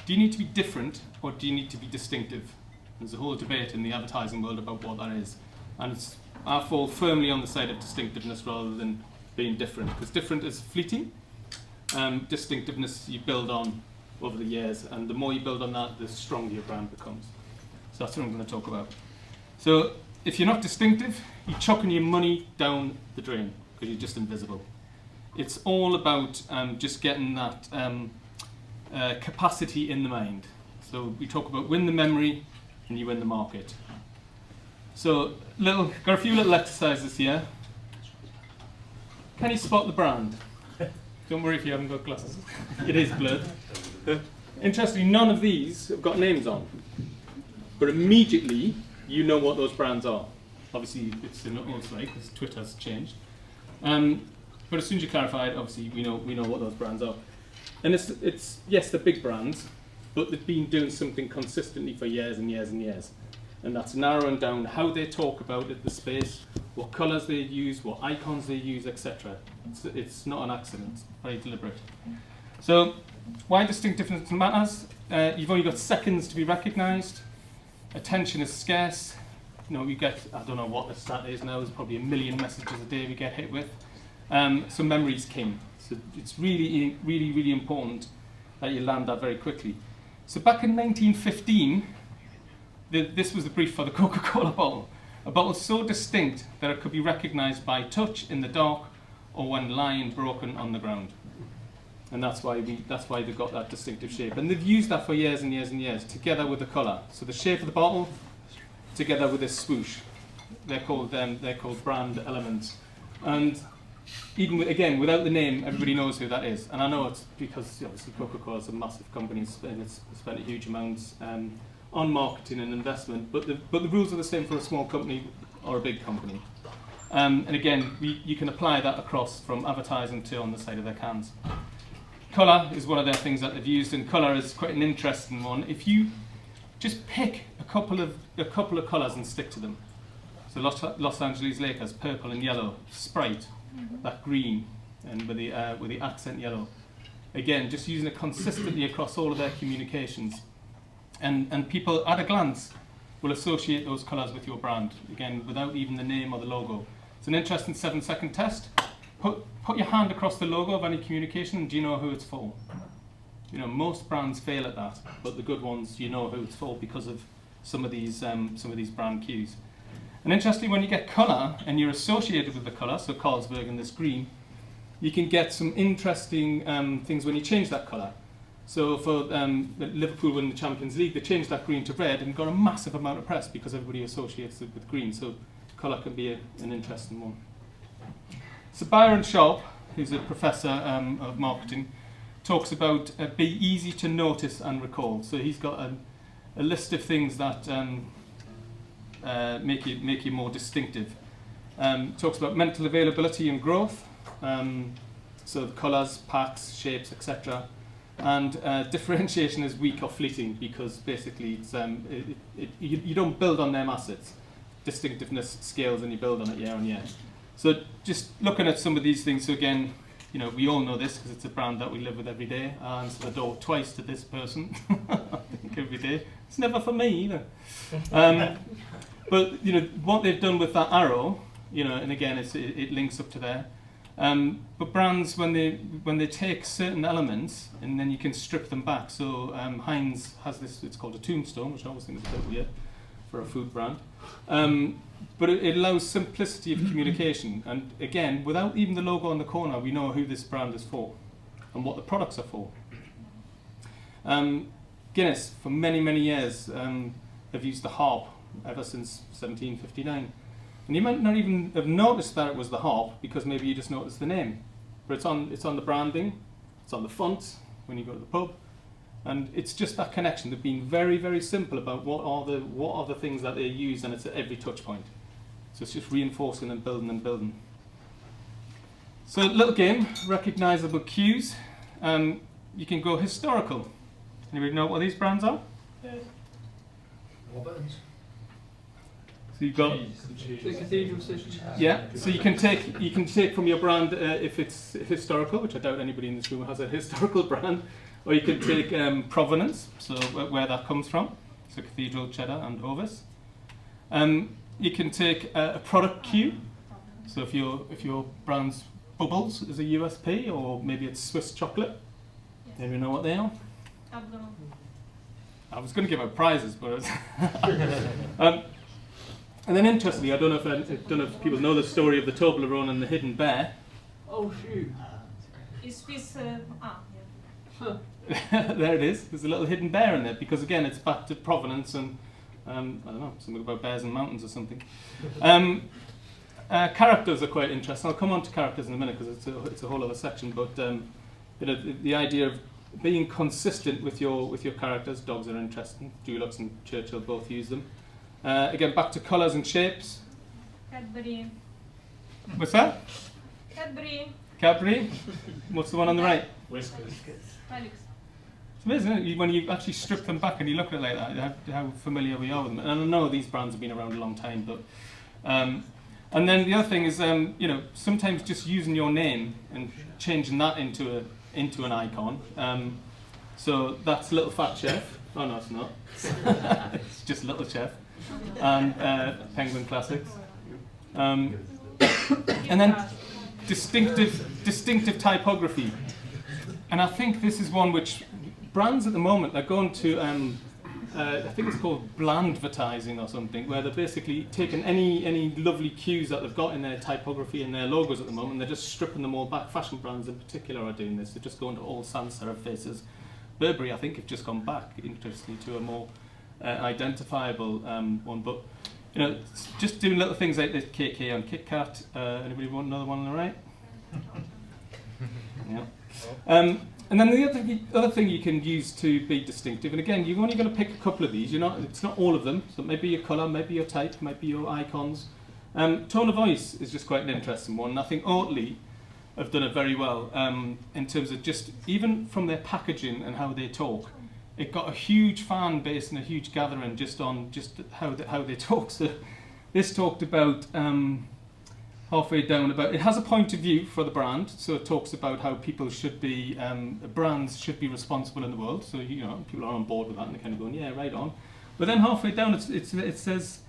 do you need to be different or do you need to be distinctive? There's a whole debate in the advertising world about what that is. And I fall firmly on the side of distinctiveness rather than being different, because different is fleeting. Distinctiveness you build on over the years, and the more you build on that, the stronger your brand becomes. So that's what I'm going to talk about. So if you're not distinctive, you're chucking your money down the drain because you're just invisible. It's all about just getting that capacity in the mind. So we talk about win the memory and you win the market. So got a few little exercises here. Can you spot the brand? Don't worry if you haven't got glasses. It is blurred. Interestingly, none of these have got names on. But immediately, you know what those brands are. Obviously, it's in old slide because Twitter has changed. But as soon as you clarify it, obviously, we know what those brands are. And it's yes, they're big brands, but they've been doing something consistently for years and years and years. And that's narrowing down how they talk about it, the space, what colours they use, what icons they use, etc. It's not an accident, it's very deliberate. So, why distinctiveness matters? You've only got seconds to be recognised. Attention is scarce. We get, I don't know what the stat is now, there's probably 1 million messages a day we get hit with. So memory is king. So it's really, really, really important that you land that very quickly. So back in 1915, this was the brief for the Coca-Cola bottle. A bottle so distinct that it could be recognised by touch in the dark or when lying broken on the ground. And that's why they've got that distinctive shape. And they've used that for years and years and years, together with the colour. So the shape of the bottle, together with this swoosh. They're called brand elements. And even again, without the name, everybody knows who that is. And I know it's because obviously Coca-Cola is a massive company and it's spent a huge amount on marketing and investment, but the rules are the same for a small company or a big company. And again, you can apply that across from advertising to on the side of their cans. Colour is one of their things that they've used, and colour is quite an interesting one. If you just pick a couple of colours and stick to them. So Los Angeles Lakers, purple and yellow. Sprite, that green, and with the accent yellow. Again, just using it consistently across all of their communications. And people, at a glance, will associate those colours with your brand, again, without even the name or the logo. It's an interesting 7-second test. Put your hand across the logo of any communication, and do you know who it's for? Most brands fail at that, but the good ones, you know who it's for because of some of these brand cues. And interestingly, when you get colour, and you're associated with the colour, so Carlsberg and this green, you can get some interesting things when you change that colour. So for Liverpool winning the Champions League, they changed that green to red and got a massive amount of press because everybody associates it with green. So colour can be an interesting one. So Byron Sharp, who's a professor of marketing, talks about be easy to notice and recall. So he's got a list of things that make you more distinctive. Talks about mental availability and growth. So the colours, packs, shapes, etc. And differentiation is weak or fleeting because basically you don't build on them assets. Distinctiveness scales and you build on it year on year. So just looking at some of these things, so again, we all know this because it's a brand that we live with every day. I answer the door twice to this person, I think every day. It's never for me either. But what they've done with that arrow, and again it links up to there. But brands, when they take certain elements and then you can strip them back. So Heinz has this, it's called a tombstone, which I always think is a bit weird for a food brand. But it allows simplicity of communication. And again, without even the logo on the corner, we know who this brand is for and what the products are for. Guinness, for many, many years, have used the harp ever since 1759. And you might not even have noticed that it was the harp because maybe you just noticed the name. But it's on the branding, it's on the font when you go to the pub, and it's just that connection. They've been very, very simple about what are the things that they use, and it's at every touch point. So it's just reinforcing and building and building. So little game, recognizable cues. You can go historical. Anybody know what these brands are? Roberts. So you've got The cathedral system. yeah. So you can take from your brand if it's historical, which I doubt anybody in this room has a historical brand, Or you could take provenance, so where that comes from. So cathedral, cheddar, and Ovis. You can take a product cue. So if your brand's Bubbles is a USP, or maybe it's Swiss chocolate. Yes. Maybe you know what they are? I was going to give out prizes, but and then interestingly, I don't know if people know the story of the Toblerone and the hidden bear. Oh shoot! It's Swiss. There it is. There's a little hidden bear in there because again, it's back to provenance and I don't know, something about bears and mountains or something. Characters are quite interesting. I'll come on to characters in a minute because it's a whole other section. But the idea of being consistent with your characters. Dogs are interesting. Dulux and Churchill both use them. Again, back to colours and shapes. Cadbury. What's that? Cadbury. Cadbury. What's the one on the right? Whiskers. Felix. It's amazing, isn't it? When you actually strip them back and you look at it like that, how familiar we are with them. And I know these brands have been around a long time, but. And then the other thing is, sometimes just using your name and changing that into an icon. So that's Little Fat Chef. Oh no, it's not. It's just Little Chef and Penguin Classics. And then distinctive typography. And I think this is one which brands at the moment are going to. I think it's called blandvertising or something, where they're basically taking any lovely cues that they've got in their typography and their logos at the moment, they're just stripping them all back. Fashion brands in particular are doing this. They're just going to all sans serif faces. Burberry, I think, have just gone back, interestingly, to a more identifiable one. But just doing little things like this KK on Kit Kat. Anybody want another one on the right? Yeah. And then the other thing you can use to be distinctive, and again, you're only going to pick a couple of these. It's not all of them. So maybe your colour, maybe your type, maybe your icons. Tone of voice is just quite an interesting one. And I think Oatly have done it very well in terms of just even from their packaging and how they talk. It got a huge fan base and a huge gathering just on how they talk. So this talked about. Halfway down about it has a point of view for the brand, so it talks about how people should be brands should be responsible in the world. So people are on board with that and they're kind of going, yeah, right on. But then halfway down it says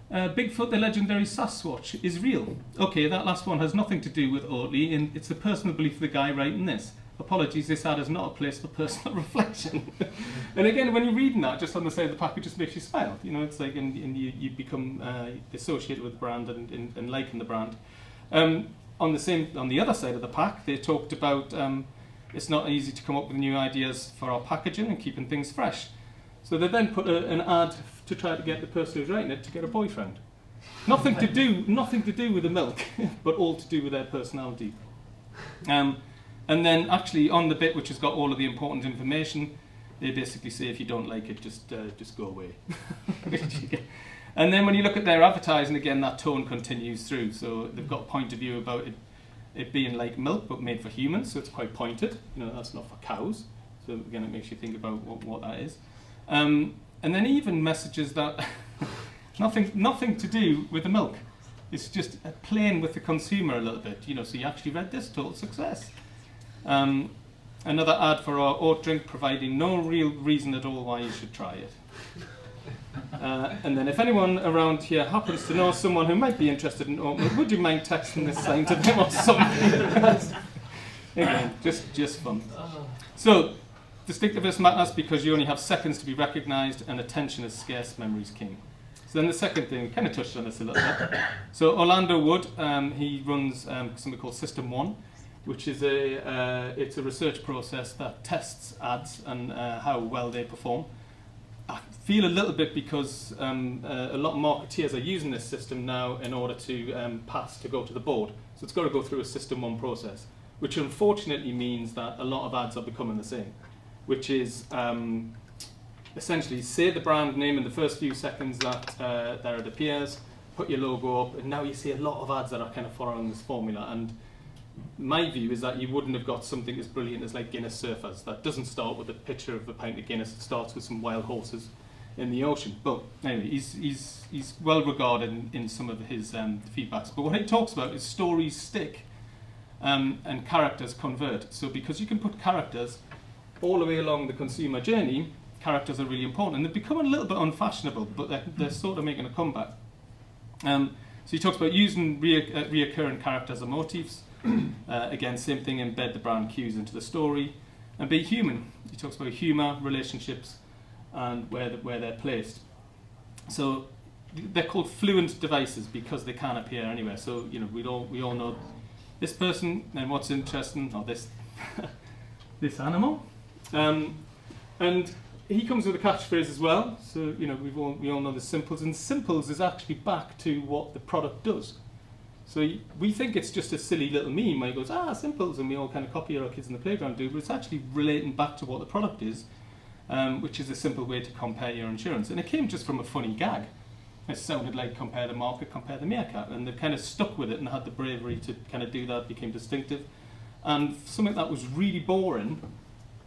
Bigfoot, the legendary Sasquatch, is real. Okay, that last one has nothing to do with Oatly, and it's the personal belief of the guy writing this. Apologies, this ad is not a place for personal reflection. And again, when you're reading that, just on the side of the pack, it just makes you smile. It's like, and you become associated with the brand and liking the brand. On the other side of the pack, they talked about it's not easy to come up with new ideas for our packaging and keeping things fresh. So they then put an ad to try to get the person who's writing it to get a boyfriend. Nothing to do with the milk, but all to do with their personality. And then actually on the bit which has got all of the important information, they basically say if you don't like it, just go away. And then when you look at their advertising, again, that tone continues through. So they've got a point of view about it being like milk but made for humans, so it's quite pointed. That's not for cows. So again, it makes you think about what that is. And then even messages that nothing to do with the milk. It's just playing with the consumer a little bit. So you actually read this, total success. Another ad for our oat drink, providing no real reason at all why you should try it. And then if anyone around here happens to know someone who might be interested in oat milk, would you mind texting this sign to them or something? Again, just fun. So, distinctiveness matters because you only have seconds to be recognised and attention is scarce, memory's king. So then the second thing, we kind of touched on this a little bit. So Orlando Wood, he runs something called System 1, which is it's a research process that tests ads and how well they perform. I feel a little bit because a lot of marketeers are using this system now in order to pass to go to the board. So it's got to go through a System 1 process, which unfortunately means that a lot of ads are becoming the same, which is essentially say the brand name in the first few seconds that there it appears, put your logo up, and now you see a lot of ads that are kind of following this formula. And my view is that you wouldn't have got something as brilliant as like Guinness Surfers. That doesn't start with a picture of a pint of Guinness. It starts with some wild horses in the ocean. But anyway, he's well regarded in some of his feedbacks. But what he talks about is stories stick and characters convert. So because you can put characters all the way along the consumer journey, characters are really important. And they're becoming a little bit unfashionable, but they're sort of making a comeback. So he talks about using reoccurring characters or motifs. Again, same thing, embed the brand cues into the story. And be human. He talks about humour, relationships, and where they're placed. So they're called fluent devices because they can appear anywhere. So we all know this person and what's interesting, or this this animal. And he comes with a catchphrase as well. So we all know the simples, and simples is actually back to what the product does. So we think it's just a silly little meme where he goes, simples, and we all kind of copy what our kids in the playground do, but it's actually relating back to what the product is, which is a simple way to compare your insurance. And it came just from a funny gag. It sounded like compare the market, compare the meerkat, and they kind of stuck with it and had the bravery to kind of do that, became distinctive. And something that was really boring,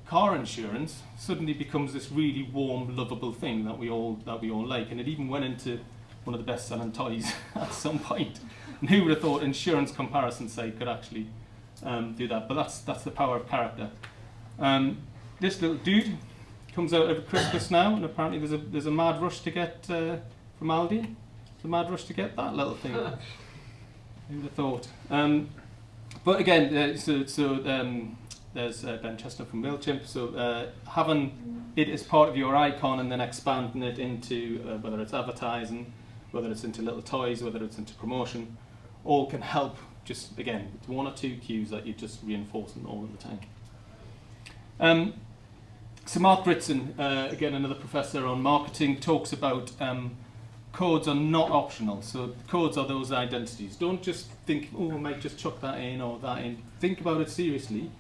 car insurance, suddenly becomes this really warm, lovable thing that we all like, and it even went into one of the best-selling toys at some point. And who would have thought insurance comparison site could actually do that? But that's the power of character. This little dude comes out every Christmas now, and apparently there's a mad rush to get from Aldi. There's a mad rush to get that little thing. Who would have thought? But again, there's Ben Chestnut from MailChimp. So having it as part of your icon and then expanding it into whether it's advertising, whether it's into little toys, whether it's into promotion, all can help. Just again, it's one or two cues that you're just reinforcing all of the time. So Mark Ritson, again another professor on marketing, talks about codes are not optional. So codes are those identities. Don't just think, I might just chuck that in or that in. Think about it seriously,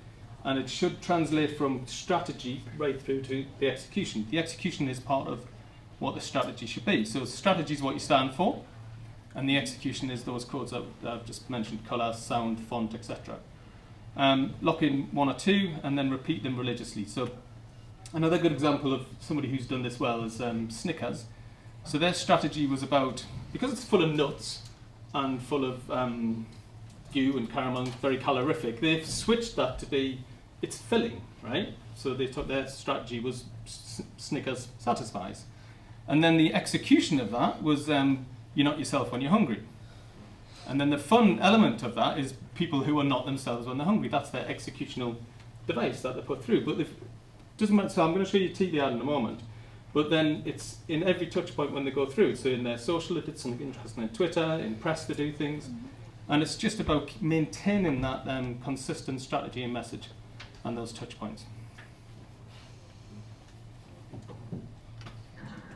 and it should translate from strategy right through to the execution. The execution is part of what the strategy should be. So strategy is what you stand for, and the execution is those codes that I've just mentioned: colour, sound, font, etc. Lock in one or two, and then repeat them religiously. So another good example of somebody who's done this well is Snickers. So their strategy was about, because it's full of nuts and full of goo and caramel, very calorific, they've switched that to be, it's filling, right? So they took their strategy was Snickers satisfies. And then the execution of that was you're not yourself when you're hungry. And then the fun element of that is people who are not themselves when they're hungry. That's their executional device that they put through. But it doesn't matter. So I'm going to show you a TV ad in a moment. But then it's in every touch point when they go through. So in their social, they did something interesting in Twitter, in press, they do things. And it's just about maintaining that consistent strategy and message and those touch points.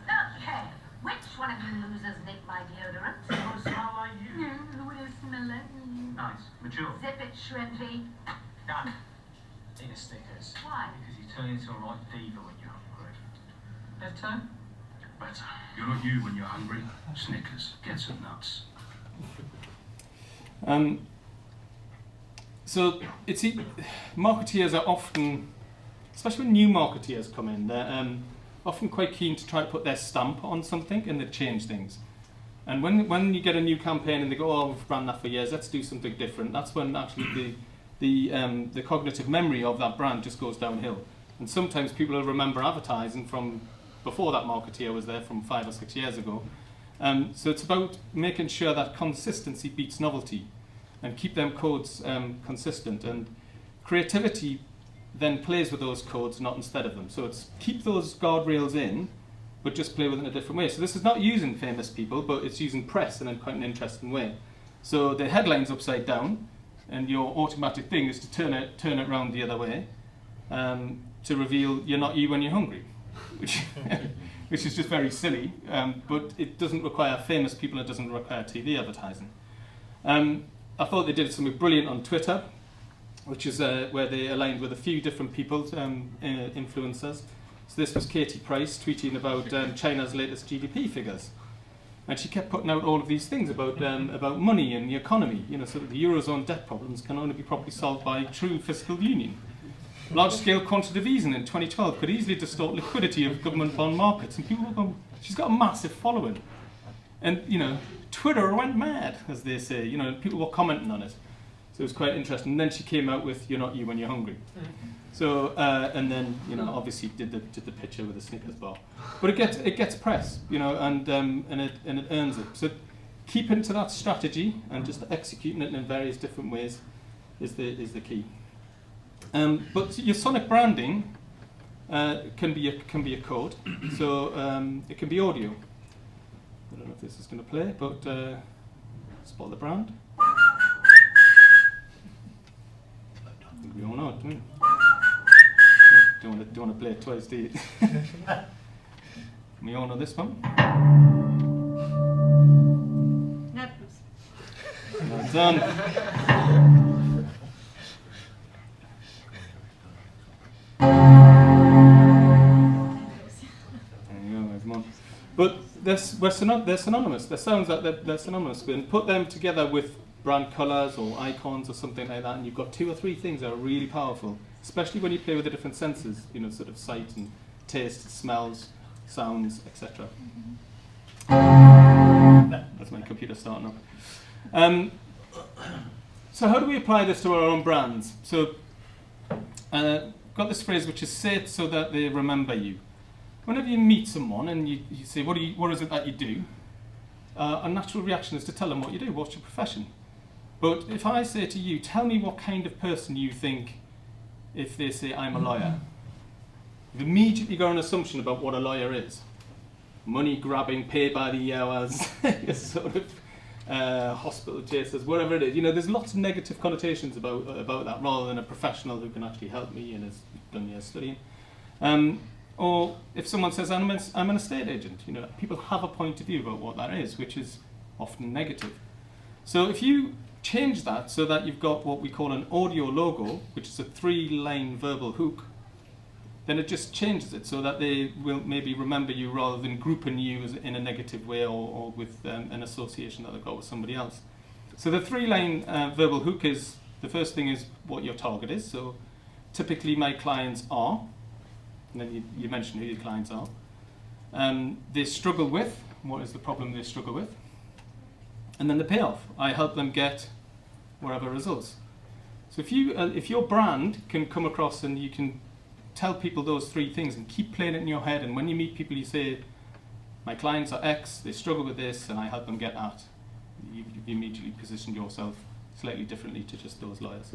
Okay, which one of you losers nicked my deodorant? Oh, smell like you. No, what is similar? Nice. Mature. Zip it, Shrimpy. Done. Eat a Snickers. Why? Because you turn into a right diva when you're hungry. Better? Better. You're not you when you're hungry. Snickers. Get some nuts. So it's marketeers are often, especially when new marketeers come in, they're often quite keen to try to put their stamp on something and they change things. And when you get a new campaign and they go, we've ran that for years, let's do something different, that's when actually the cognitive memory of that brand just goes downhill. And sometimes people will remember advertising from before that marketeer was there, from 5 or 6 years ago. So it's about making sure that consistency beats novelty and keep them codes consistent. And creativity then plays with those codes, not instead of them. So it's keep those guardrails in, but just play with it in a different way. So this is not using famous people, but it's using press in quite an interesting way. So the headline's upside down, and your automatic thing is to turn it around the other way to reveal you're not you when you're hungry, which is just very silly, but it doesn't require famous people, it doesn't require TV advertising. I thought they did something brilliant on Twitter, which is where they aligned with a few different people, influencers. So this was Katie Price tweeting about China's latest GDP figures. And she kept putting out all of these things about money and the economy, so that the Eurozone debt problems can only be properly solved by true fiscal union. Large-scale quantitative easing in 2012 could easily distort liquidity of government bond markets. And people were going, she's got a massive following. And, Twitter went mad, as they say. People were commenting on it. So it was quite interesting. And then she came out with "You're not you when you're hungry." So and then obviously did the picture with the Snickers bar, but it gets press, and it earns it. So keeping to that strategy and just executing it in various different ways is the key. But your sonic branding can be a code. So it can be audio. I don't know if this is going to play, but spot the brand. I think we all know it, don't we? Don't want to play it twice, do you? We all know this one. Nervous. Well done. There you go, everyone. But they're synonymous. There sounds like they're synonymous. And put them together with brand colours or icons or something like that, and you've got 2 or 3 things that are really powerful, especially when you play with the different senses, sort of sight and taste, smells, sounds, etc. That's my computer starting up. So how do we apply this to our own brands? So got this phrase which is "say it so that they remember you." Whenever you meet someone and you say, what is it that you do? A natural reaction is to tell them what you do, what's your profession. But if I say to you, tell me what kind of person you think if they say, I'm a lawyer, you've immediately got an assumption about what a lawyer is. Money grabbing, pay by the hours, sort of hospital chasers, whatever it is. There's lots of negative connotations about that, rather than a professional who can actually help me and has done years studying. Or if someone says, I'm an estate agent, people have a point of view about what that is, which is often negative. So if you change that so that you've got what we call an audio logo, which is a 3-line verbal hook, then it just changes it so that they will maybe remember you rather than grouping you in a negative way or with an association that they've got with somebody else. So the 3-line verbal hook is, the first thing is what your target is. So typically my clients are, and then you mention who your clients are. They struggle with, what is the problem they struggle with? And then the payoff. I help them get whatever results. So if your brand can come across and you can tell people those 3 things and keep playing it in your head, and when you meet people you say, my clients are X, they struggle with this, and I help them get at. You've immediately positioned yourself slightly differently to just those lawyers.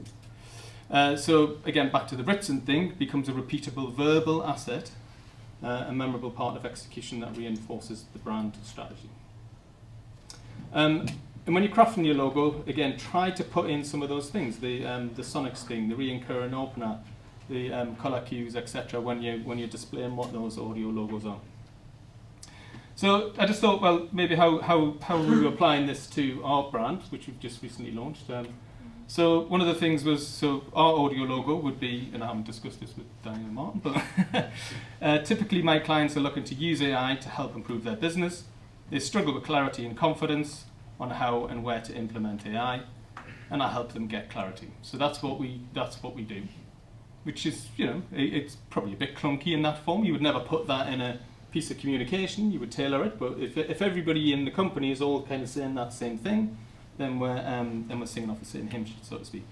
So again, back to the Ritson thing, becomes a repeatable verbal asset, a memorable part of execution that reinforces the brand strategy. And when you're crafting your logo, again, try to put in some of those things, the sonics thing, the recurring opener, the colour cues, etc. when you're displaying what those audio logos are. So I just thought, well, maybe how we were applying this to our brand, which we've just recently launched. So one of the things was, so our audio logo would be, and I haven't discussed this with Daniel and Martin, but typically my clients are looking to use AI to help improve their business. They struggle with clarity and confidence on how and where to implement AI, and I help them get clarity. So that's what we do, which is, it's probably a bit clunky in that form. You would never put that in a piece of communication. You would tailor it, but if everybody in the company is all kind of saying that same thing, then we're singing off the same hymn sheet, so to speak.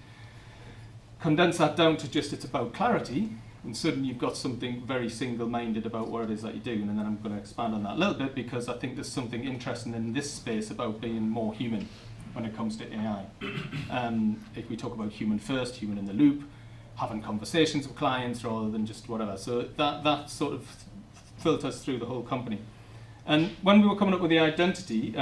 Condense that down to just it's about clarity, and suddenly you've got something very single-minded about what it is that you're doing, and then I'm going to expand on that a little bit because I think there's something interesting in this space about being more human when it comes to AI. If we talk about human first, human in the loop, having conversations with clients rather than just whatever. So that sort of filters through the whole company. And when we were coming up with the identity,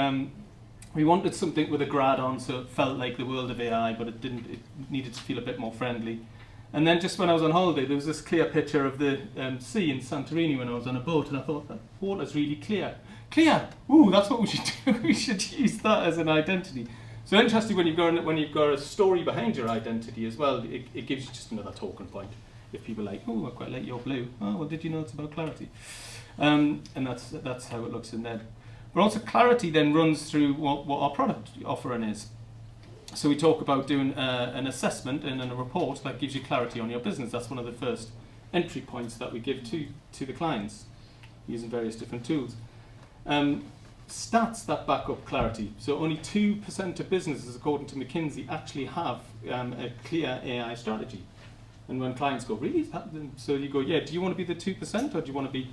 we wanted something with a grad on, so it felt like the world of AI, but it didn't. It needed to feel a bit more friendly. And then just when I was on holiday, there was this clear picture of the sea in Santorini when I was on a boat, and I thought, that water's really clear. Clear! Ooh, that's what we should do. We should use that as an identity. So interesting when you've got a story behind your identity as well, it gives you just another talking point. If people are like, oh, I quite like your blue. Oh, well, did you know it's about clarity? And that's how it looks in there. But also clarity then runs through what our product offering is. So we talk about doing an assessment and then a report that gives you clarity on your business. That's one of the first entry points that we give to the clients using various different tools. stats that back up clarity. So only 2% of businesses, according to McKinsey, actually have a clear AI strategy. And when clients go, really? So you go, yeah, do you want to be the 2% or do you want to be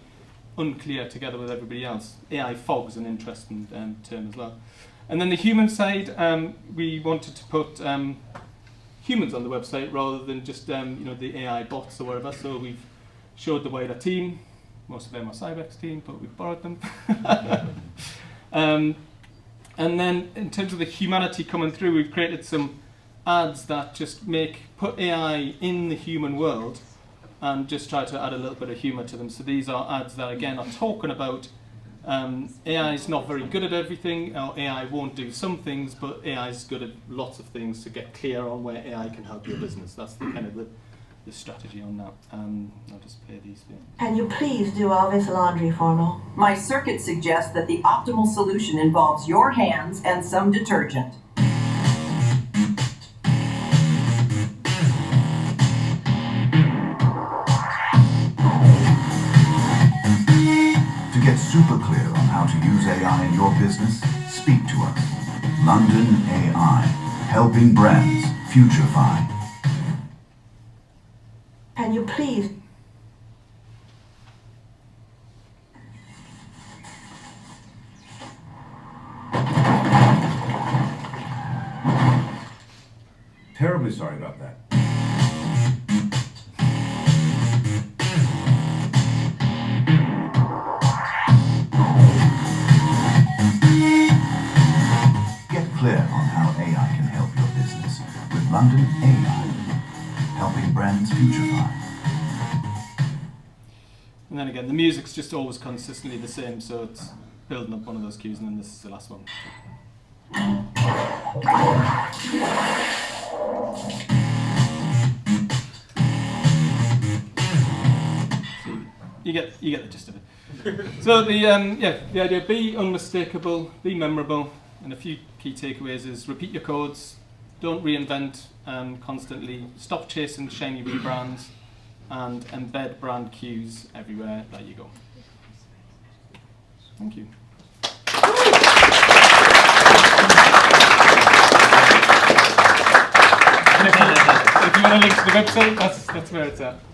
unclear together with everybody else? AI fog's an interesting term as well. And then the human side, we wanted to put humans on the website rather than just the AI bots or whatever. So we've showed the wider team. Most of them are Cybex team, but we've borrowed them. And then in terms of the humanity coming through, we've created some ads that just put AI in the human world and just try to add a little bit of humour to them. So these are ads that, again, are talking about AI is not very good at everything, or AI won't do some things, but AI is good at lots of things, to get clear on where AI can help your business. That's the kind of the strategy on that. I'll just play these here. Can you please do all this laundry for me? My circuit suggests that the optimal solution involves your hands and some detergent. To get super clear on how to use AI in your business, speak to us. LondonAI, helping brands futurify. Can you please? Terribly sorry about that. Get clear on how AI can help your business with LondonAI, helping brands futurify. And then again, the music's just always consistently the same, so it's building up one of those cues, and then this is the last one. So you get the gist of it. So the idea: be unmistakable, be memorable, and a few key takeaways is repeat your codes, don't reinvent constantly, stop chasing shiny rebrands, and embed brand cues everywhere that you go. Thank you. If you want to link to the website, that's where it's at.